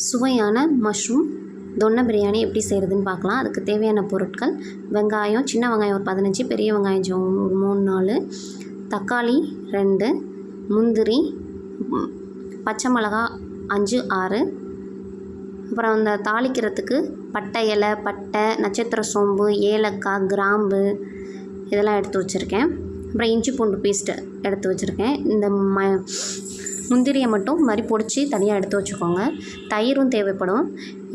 சுவையான மஷ்ரூம் தொன்னை பிரியாணி எப்படி செய்கிறதுன்னு பார்க்கலாம். அதுக்கு தேவையான பொருட்கள்: வெங்காயம், சின்ன வெங்காயம் ஒரு 15, பெரிய வெங்காயம் ஒரு 3-4, தக்காளி 2, முந்திரி, பச்சை மிளகா 5-6, அப்புறம் அந்த தாளிக்கிறதுக்கு பட்டை இலை, பட்டை, நட்சத்திர சோம்பு, ஏலக்காய், கிராம்பு இதெல்லாம் எடுத்து வச்சுருக்கேன். அப்புறம் இஞ்சி பூண்டு பேஸ்ட்டு எடுத்து வச்சுருக்கேன். இந்த முந்திரியை மட்டும் மாதிரி பொடிச்சு தனியாக எடுத்து வச்சுக்கோங்க. தயிரும் தேவைப்படும்.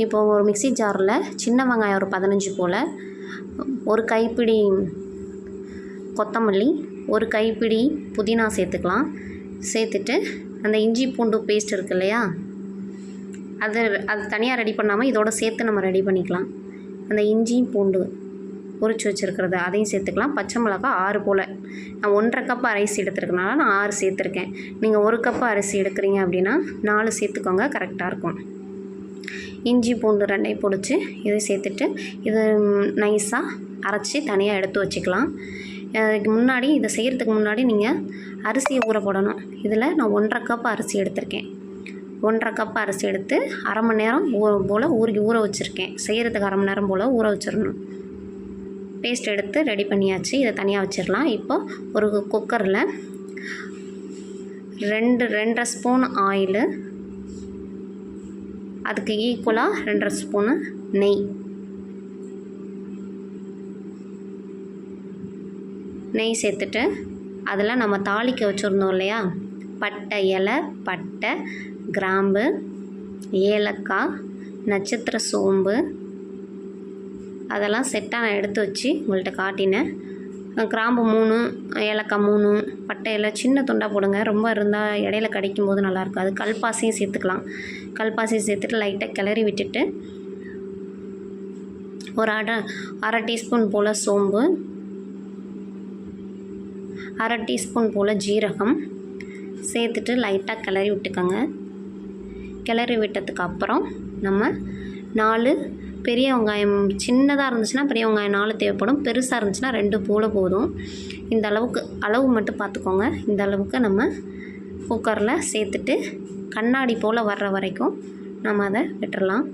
இப்போது ஒரு மிக்ஸி ஜாரில் சின்ன வெங்காயம் ஒரு 15 போல், ஒரு கைப்பிடி கொத்தமல்லி, ஒரு கைப்பிடி புதினா சேர்த்துக்கலாம். சேர்த்துட்டு அந்த இஞ்சி பூண்டு பேஸ்ட் இருக்குது இல்லையா, அது தனியாக ரெடி பண்ணாமல் இதோட சேர்த்து நம்ம ரெடி பண்ணிக்கலாம். அந்த இஞ்சி பூண்டு உரிச்சு வச்சுருக்கிறது அதையும் சேர்த்துக்கலாம். பச்சை மிளகா 6 போல். நான் 1.5 கப் அரிசி எடுத்துருக்கனால நான் 6 சேர்த்துருக்கேன். நீங்கள் 1 கப் அரிசி எடுக்கிறீங்க அப்படின்னா 4 சேர்த்துக்கோங்க, கரெக்டாக இருக்கும். இஞ்சி பூண்டு 2ஐயும் பொடிச்சு இதை சேர்த்துட்டு இது நைஸாக அரைச்சி தனியாக எடுத்து வச்சுக்கலாம். இதுக்கு முன்னாடி இதை செய்கிறதுக்கு முன்னாடி நீங்கள் அரிசியை ஊற போடணும். இதில் நான் 1.5 கப் அரிசி எடுத்திருக்கேன். 1.5 கப் அரிசி எடுத்து அரை மணி நேரம் போல் ஊற வச்சுருக்கேன். செய்கிறதுக்கு அரை மணி நேரம் போல் ஊற வச்சிடணும். பேஸ்ட் எடுத்து ரெடி பண்ணியாச்சு. இதை தனியாக வச்சிடலாம். இப்போ ஒரு குக்கரில் 2.5 ஸ்பூன் ஆயிலு, அதுக்கு ஈக்குவலாக 2.5 ஸ்பூனு நெய் சேர்த்துட்டு அதில் நம்ம தாளிக்க வச்சுருந்தோம் இல்லையா, பட்டை இலை, பட்டை, கிராம்பு, ஏலக்காய், நட்சத்திர சோம்பு அதெல்லாம் செட்டாக நான் எடுத்து வச்சு உங்கள்கிட்ட காட்டினேன். கிராம்பு 3, ஏலக்காய் 3, பட்டை இலை சின்ன துண்டாக போடுங்க, ரொம்ப இருந்தால் இடையில கடிக்கும் போது நல்லாயிருக்கும். அது கல்பாசியும் சேர்த்துக்கலாம். கல்பாசியும் சேர்த்துட்டு லைட்டாக கிளறி விட்டுட்டு ஒரு அரை டீஸ்பூன் போல் சோம்பு, அரை டீஸ்பூன் போல் ஜீரகம் சேர்த்துட்டு லைட்டாக கிளறி விட்டுக்கோங்க. கிளறி விட்டதுக்கு அப்புறம் நம்ம 4 பெரிய வெங்காயம், சின்னதாக இருந்துச்சுன்னா பெரிய வெங்காயம் 4 தேவைப்படும், பெருசாக இருந்துச்சுன்னா 2 போல் போதும். இந்த அளவுக்கு அளவு மட்டும் பார்த்துக்கோங்க. இந்த அளவுக்கு நம்ம குக்கரில் சேர்த்துட்டு கண்ணாடி போல் வர்ற வரைக்கும் நம்ம அதை விட்டுறலாம்.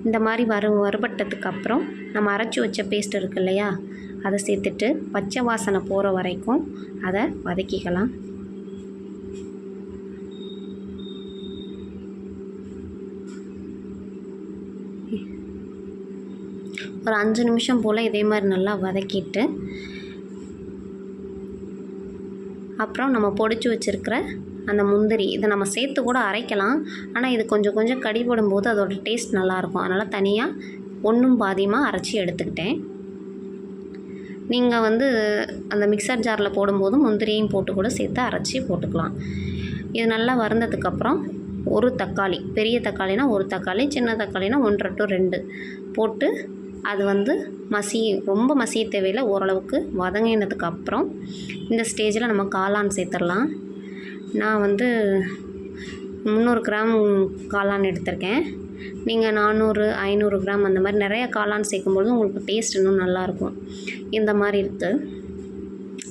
இந்த மாதிரி வறுபட்டதுக்கப்புறம் நம்ம அரைச்சி வச்ச பேஸ்ட் இருக்குது இல்லையா, அதை சேர்த்துட்டு பச்சை வாசனை போகிற வரைக்கும் அதை வதக்கிக்கலாம். ஒரு 5 நிமிஷம் போல் இதே மாதிரி நல்லா வதக்கிட்டு அப்புறம் நம்ம பொடிச்சு வச்சுருக்கிற அந்த முந்திரி இதை நம்ம சேர்த்து கூட அரைக்கலாம். ஆனால் இது கொஞ்சம் கொஞ்சம் கடிபடும் போது அதோடய டேஸ்ட் நல்லாயிருக்கும். அதனால் தனியாக 1 பாதியமாக அரைச்சி எடுத்துக்கிட்டேன். நீங்கள் அந்த மிக்சர் ஜாரில் போடும்போது முந்திரியும் போட்டு கூட சேர்த்து அரைச்சி போட்டுக்கலாம். இது நல்லா வறுந்ததுக்கப்புறம் ஒரு தக்காளி, பெரிய தக்காளினா ஒரு தக்காளி, சின்ன தக்காளினா 1.5 to 2 போட்டு அது ரொம்ப மசிய தேவையில்லை, ஓரளவுக்கு வதங்கினதுக்கப்புறம் இந்த ஸ்டேஜில் நம்ம காளான் சேர்த்துடலாம். நான் 300 கிராம் காளான் எடுத்திருக்கேன். நீங்கள் 400, 500 கிராம் அந்த மாதிரி நிறைய காளான் சேர்க்கும்பொழுது உங்களுக்கு டேஸ்ட் இன்னும் நல்லாயிருக்கும். இந்த மாதிரி இருக்குது.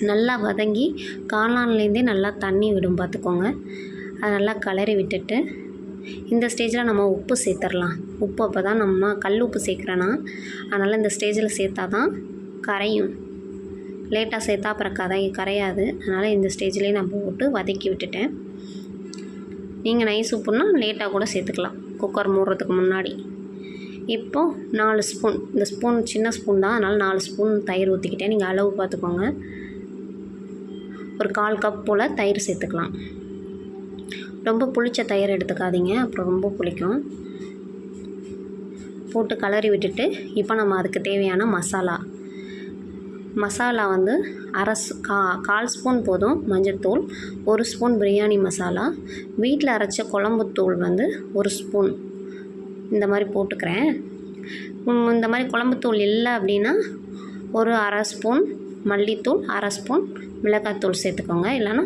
நல்லா வதங்கி காளான்லேருந்தே நல்லா தண்ணி விடும் பார்த்துக்கோங்க. அதை நல்லா கிளறி விட்டுட்டு இந்த ஸ்டேஜில் நம்ம உப்பு சேர்த்துடலாம். உப்பு அப்போ தான் நம்ம கல் உப்பு சேர்க்குறேன்னா, அதனால் இந்த ஸ்டேஜில் சேர்த்தா தான் கரையும். லேட்டாக சேர்த்தா அப்புறம் கரையாது. அதனால் இந்த ஸ்டேஜ்லேயே நான் போட்டு வதக்கி விட்டுட்டேன். நீங்கள் நைஸ் உப்புன்னா லேட்டாக கூட சேர்த்துக்கலாம், குக்கர் மூடுறதுக்கு முன்னாடி. இப்போது 4 ஸ்பூன், இந்த ஸ்பூன் சின்ன ஸ்பூன் தான், அதனால் 4 ஸ்பூன் தயிர் ஊற்றிக்கிட்டேன். நீங்கள் அளவு பார்த்துக்கோங்க. ஒரு 1/4 கப் போல் தயிர் சேர்த்துக்கலாம். ரொம்ப புளிச்ச தயிர் எடுத்துக்காதீங்க, அப்புறம் ரொம்ப புளிக்கும். போட்டு கலரி விட்டுட்டு இப்போ நம்ம அதுக்கு தேவையான மசாலா 1/4 ஸ்பூன் போதும் மஞ்சள்தூள், 1 ஸ்பூன் பிரியாணி மசாலா, வீட்டில் அரைச்ச குழம்புத்தூள் 1 ஸ்பூன் இந்த மாதிரி போட்டுக்கிறேன். இந்த மாதிரி குழம்புத்தூள் இல்லை அப்படின்னா ஒரு அரை ஸ்பூன் மல்லித்தூள், அரை ஸ்பூன் மிளகாய்த்தூள் சேர்த்துக்கோங்க. இல்லைன்னா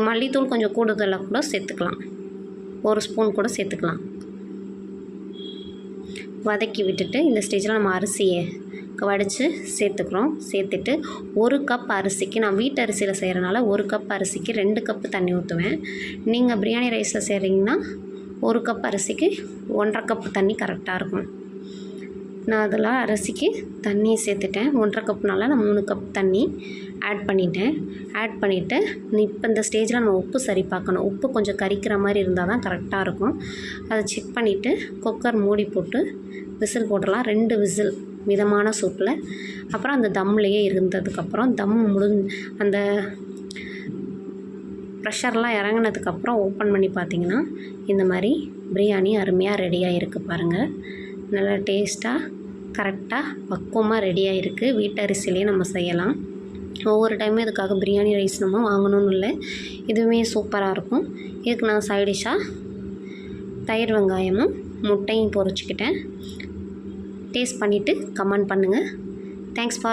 மல்லித்தூள் கொஞ்சம் கூடுதலாக கூட சேர்த்துக்கலாம், 1 ஸ்பூன் கூட சேர்த்துக்கலாம். வதக்கி விட்டுட்டு இந்த ஸ்டேஜில் நம்ம அரிசியை வடித்து சேர்த்துக்கிறோம். சேர்த்துட்டு 1 கப் அரிசிக்கு, நான் வீட்டு அரிசியில் செய்கிறனால 1 கப் அரிசிக்கு 2 கப்பு தண்ணி ஊற்றுவேன். நீங்கள் பிரியாணி ரைஸில் செய்கிறீங்கன்னா 1 கப் அரிசிக்கு 1.5 கப்பு தண்ணி கரெக்டாக இருக்கும். நான் அதில் அரிசிக்கு தண்ணி சேர்த்துட்டேன். 1.5 கப்புனால நான் 3 கப் தண்ணி ஆட் பண்ணிட்டேன். ஆட் பண்ணிவிட்டு இப்போ இந்த ஸ்டேஜில் நம்ம உப்பு சரி பார்க்கணும். உப்பு கொஞ்சம் கரிக்கிற மாதிரி இருந்தால் தான் கரெக்டாக இருக்கும். அதை செக் பண்ணிவிட்டு குக்கர் மூடி போட்டு விசில் போடலாம். 2 விசில் மிதமான சூட்டில். அப்புறம் அந்த தம்லேயே இருந்ததுக்கப்புறம் அந்த ப்ரெஷர்லாம் இறங்கினதுக்கப்புறம் ஓப்பன் பண்ணி பார்த்திங்கன்னா இந்த மாதிரி பிரியாணி அருமையாக ரெடியாக இருக்குது பாருங்கள். நல்லா டேஸ்ட்டாக கரெக்டாக பக்குவமாக ரெடியாக இருக்குது. வீட்டு அரிசிலேயே நம்ம செய்யலாம். ஒவ்வொரு டைமும் இதுக்காக பிரியாணி ரைஸ் நம்ம வாங்கணும்னு இல்லை, இதுவுமே சூப்பராக இருக்கும். இதுக்கு நான் சைடிஷ்ஷாக தயிர் வெங்காயமும் முட்டையும் பொரிச்சுக்கிட்டேன். டேஸ்ட் பண்ணிவிட்டு கமெண்ட் பண்ணுங்கள். Thanks for